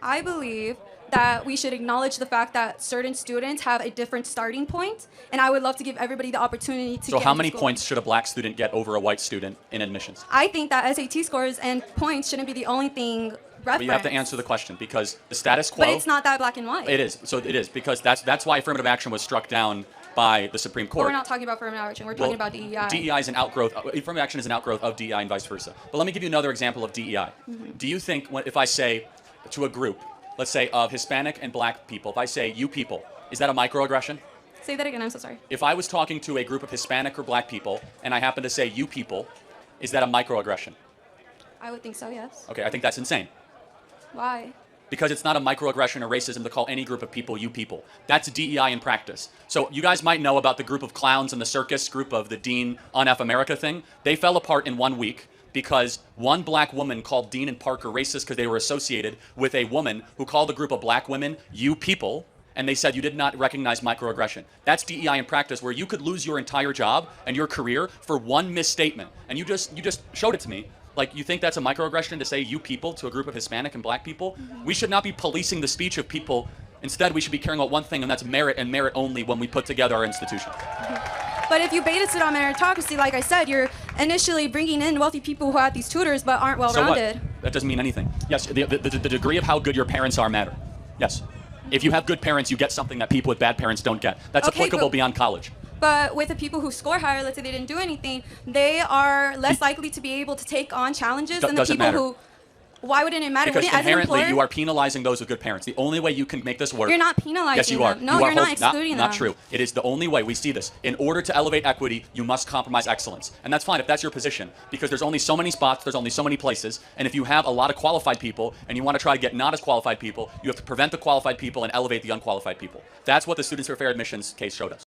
I believe that we should acknowledge the fact that certain students have a different starting point, and I would love to give everybody the opportunity to So get how into many school. points should a black student get over a white student in admissions? I think that SAT scores and points shouldn't be the only thing referenced. But you have to answer the question because the status quo. But it's not that black and white. It is. So it is because that's why affirmative action was struck down by the Supreme But Court. we're not talking about affirmative action. We're talking about DEI. DEI is an outgrowth. Affirmative action is an outgrowth of DEI and vice versa. But let me give you another example of DEI. Do you think if I say to a group, let's say of Hispanic and black people, if I say you people, is that a microaggression? Say that again. I'm so sorry. If I was talking to a group of Hispanic or black people and I happen to say you people, is that a microaggression? I would think so, yes. Okay, I think that's insane. Why? Because it's not a microaggression or racism to call any group of people you people. That's DEI in practice. So you guys might know about the group of clowns in the circus group of the Dean on F America thing. They fell apart in 1 week because one black woman called Dean and Parker racist because they were associated with a woman who called a group of black women you people, and they said you did not recognize microaggression. That's DEI in practice, where you could lose your entire job and your career for one misstatement. And you just showed it to me. Like, you think that's a microaggression to say you people to a group of Hispanic and black people? We should not be policing the speech of people. Instead, we should be caring about one thing, and that's merit and merit only when we put together our institution. But if you base it on meritocracy, like I said, you're initially bringing in wealthy people who have these tutors but aren't well-rounded. So what? That doesn't mean anything. Yes, the degree of how good your parents are matter. Yes. If you have good parents, you get something that people with bad parents don't get. That's Okay, applicable beyond college. But with the people who score higher, let's say they didn't do anything, they are less likely to be able to take on challenges than the Doesn't people matter. who. Why wouldn't it matter? Because Wouldn't, as an inherently, employer, you are penalizing those with good parents. The only way you can make this work. You're not penalizing Yes, you are. them. No, you're not excluding them. Not true. It is the only way. We see this. In order to elevate equity, you must compromise excellence. And that's fine if that's your position, because there's only so many spots, there's only so many places, and if you have a lot of qualified people and you want to try to get not as qualified people, you have to prevent the qualified people and elevate the unqualified people. That's what the Students for Fair Admissions case showed us.